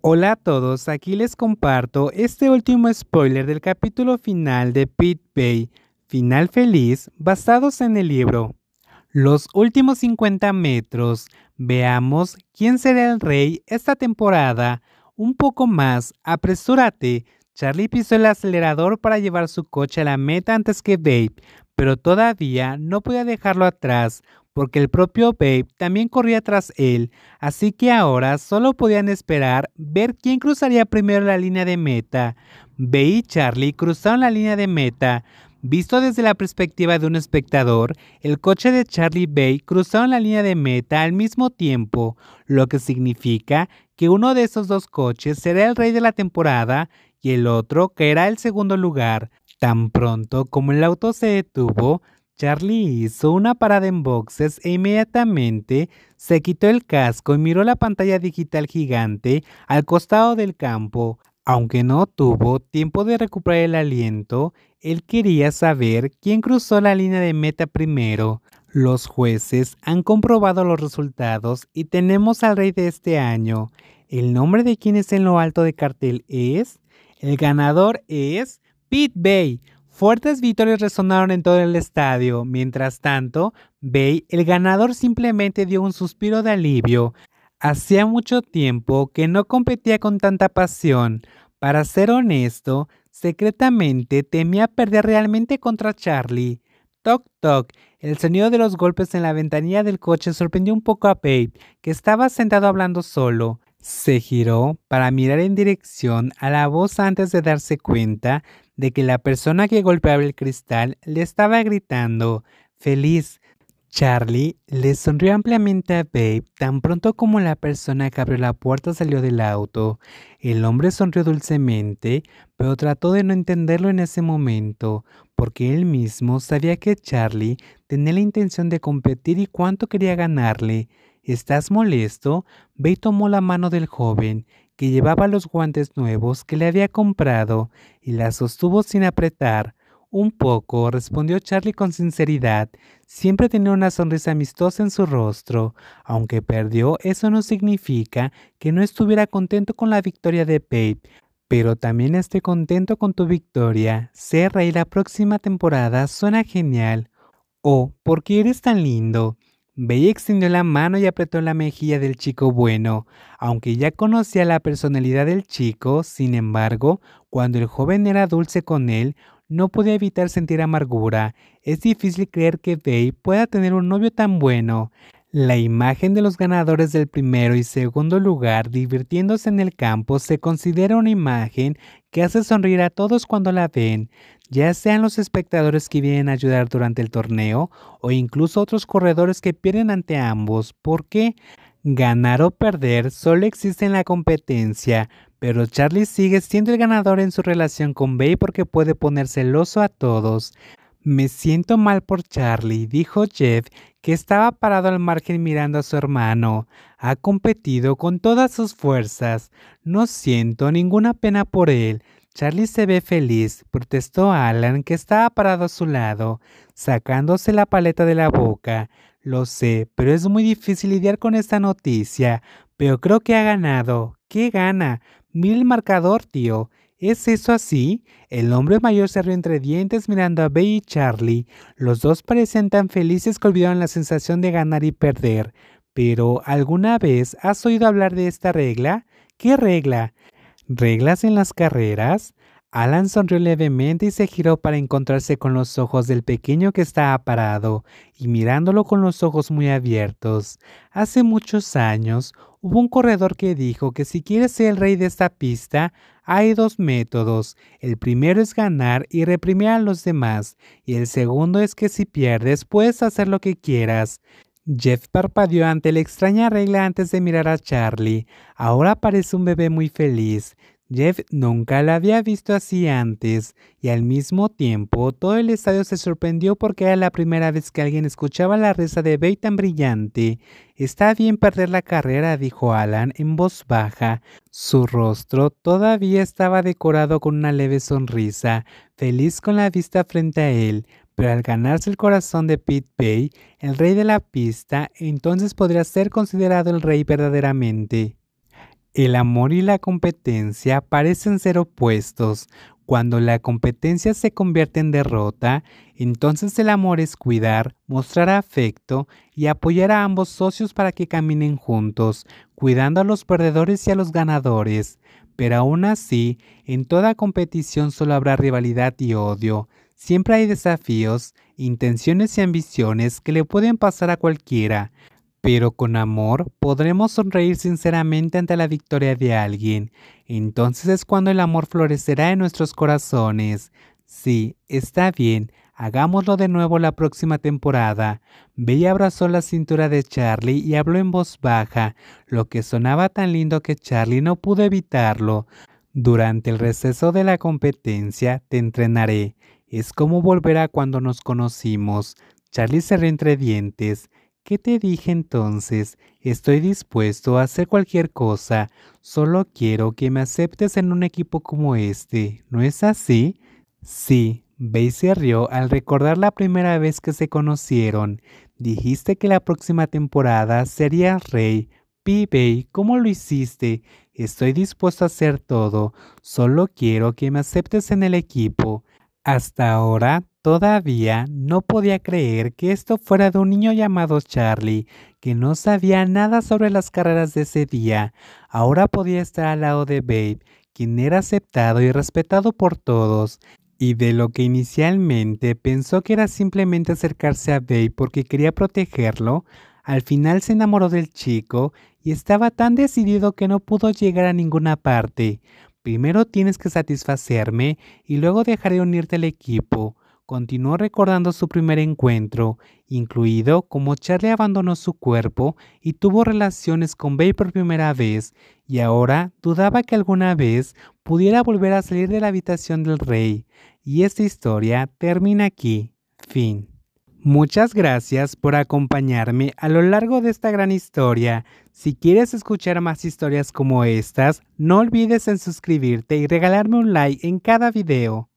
Hola a todos, aquí les comparto este último spoiler del capítulo final de Pit Bay, final feliz, basados en el libro. Los últimos 50 metros. Veamos quién será el rey esta temporada. Un poco más, apresúrate. Charlie pisó el acelerador para llevar su coche a la meta antes que Babe, pero todavía no podía dejarlo atrás, porque el propio Babe también corría tras él, así que ahora solo podían esperar ver quién cruzaría primero la línea de meta. Babe y Charlie cruzaron la línea de meta. Visto desde la perspectiva de un espectador, el coche de Charlie Bay cruzaron la línea de meta al mismo tiempo, lo que significa que uno de esos dos coches será el rey de la temporada y el otro caerá el segundo lugar. Tan pronto como el auto se detuvo, Charlie hizo una parada en boxes e inmediatamente se quitó el casco y miró la pantalla digital gigante al costado del campo. Aunque no tuvo tiempo de recuperar el aliento, él quería saber quién cruzó la línea de meta primero. Los jueces han comprobado los resultados y tenemos al rey de este año. El nombre de quien es en lo alto de cartel es... El ganador es Pete Bay. Fuertes victorias resonaron en todo el estadio. Mientras tanto, Bay, el ganador, simplemente dio un suspiro de alivio. Hacía mucho tiempo que no competía con tanta pasión. Para ser honesto, secretamente temía perder realmente contra Charlie. Toc toc, el sonido de los golpes en la ventanilla del coche sorprendió un poco a Babe, que estaba sentado hablando solo. Se giró para mirar en dirección a la voz antes de darse cuenta de que la persona que golpeaba el cristal le estaba gritando, feliz. Charlie le sonrió ampliamente a Babe tan pronto como la persona que abrió la puerta salió del auto. El hombre sonrió dulcemente, pero trató de no entenderlo en ese momento, porque él mismo sabía que Charlie tenía la intención de competir y cuánto quería ganarle. ¿Estás molesto? Babe tomó la mano del joven, que llevaba los guantes nuevos que le había comprado, y la sostuvo sin apretar. Un poco, respondió Charlie con sinceridad. Siempre tenía una sonrisa amistosa en su rostro. Aunque perdió, eso no significa que no estuviera contento con la victoria de Babe. Pero también estoy contento con tu victoria. Ser rey la próxima temporada suena genial. Oh, ¿por qué eres tan lindo? Babe extendió la mano y apretó la mejilla del chico bueno. Aunque ya conocía la personalidad del chico, sin embargo, cuando el joven era dulce con él, no podía evitar sentir amargura. Es difícil creer que Babe pueda tener un novio tan bueno. La imagen de los ganadores del primero y segundo lugar divirtiéndose en el campo se considera una imagen que hace sonreír a todos cuando la ven, ya sean los espectadores que vienen a ayudar durante el torneo o incluso otros corredores que pierden ante ambos, porque ganar o perder solo existe en la competencia, pero Charlie sigue siendo el ganador en su relación con Babe porque puede poner celoso a todos. Me siento mal por Charlie, dijo Jeff, que estaba parado al margen mirando a su hermano. Ha competido con todas sus fuerzas. No siento ninguna pena por él. Charlie se ve feliz, protestó Alan, que estaba parado a su lado, sacándose la paleta de la boca. Lo sé, pero es muy difícil lidiar con esta noticia. Pero creo que ha ganado. ¿Qué gana? Mira el marcador, tío. ¿Es eso así? El hombre mayor se rió entre dientes mirando a Bey y Charlie. Los dos parecían tan felices que olvidaron la sensación de ganar y perder. Pero, ¿alguna vez has oído hablar de esta regla? ¿Qué regla? ¿Reglas en las carreras? Alan sonrió levemente y se giró para encontrarse con los ojos del pequeño que estaba parado y mirándolo con los ojos muy abiertos. Hace muchos años hubo un corredor que dijo que si quieres ser el rey de esta pista, hay dos métodos. El primero es ganar y reprimir a los demás, y el segundo es que si pierdes puedes hacer lo que quieras. Jeff parpadeó ante la extraña regla antes de mirar a Charlie. Ahora parece un bebé muy feliz. Jeff nunca la había visto así antes, y al mismo tiempo todo el estadio se sorprendió porque era la primera vez que alguien escuchaba la risa de Bey tan brillante. Está bien perder la carrera, dijo Alan en voz baja. Su rostro todavía estaba decorado con una leve sonrisa, feliz con la vista frente a él. Pero al ganarse el corazón de Pete Bay, el rey de la pista, entonces podría ser considerado el rey verdaderamente. El amor y la competencia parecen ser opuestos. Cuando la competencia se convierte en derrota, entonces el amor es cuidar, mostrar afecto y apoyar a ambos socios para que caminen juntos, cuidando a los perdedores y a los ganadores. Pero aún así, en toda competición solo habrá rivalidad y odio. Siempre hay desafíos, intenciones y ambiciones que le pueden pasar a cualquiera. Pero con amor podremos sonreír sinceramente ante la victoria de alguien. Entonces es cuando el amor florecerá en nuestros corazones. Sí, está bien, hagámoslo de nuevo la próxima temporada. Bella abrazó la cintura de Charlie y habló en voz baja, lo que sonaba tan lindo que Charlie no pudo evitarlo. Durante el receso de la competencia te entrenaré. Es como volver a cuando nos conocimos. Charlie se rió entre dientes. ¿Qué te dije entonces? Estoy dispuesto a hacer cualquier cosa. Solo quiero que me aceptes en un equipo como este. ¿No es así? Sí, Bey se rió al recordar la primera vez que se conocieron. Dijiste que la próxima temporada serías rey. Bey, ¿cómo lo hiciste? Estoy dispuesto a hacer todo. Solo quiero que me aceptes en el equipo. Hasta ahora, todavía no podía creer que esto fuera de un niño llamado Charlie, que no sabía nada sobre las carreras de ese día. Ahora podía estar al lado de Babe, quien era aceptado y respetado por todos. Y de lo que inicialmente pensó que era simplemente acercarse a Babe porque quería protegerlo, al final se enamoró del chico y estaba tan decidido que no pudo llegar a ninguna parte. Primero tienes que satisfacerme y luego dejaré unirte al equipo. Continuó recordando su primer encuentro, incluido cómo Charlie abandonó su cuerpo y tuvo relaciones con Babe por primera vez, y ahora dudaba que alguna vez pudiera volver a salir de la habitación del rey. Y esta historia termina aquí. Fin. Muchas gracias por acompañarme a lo largo de esta gran historia. Si quieres escuchar más historias como estas, no olvides en suscribirte y regalarme un like en cada video.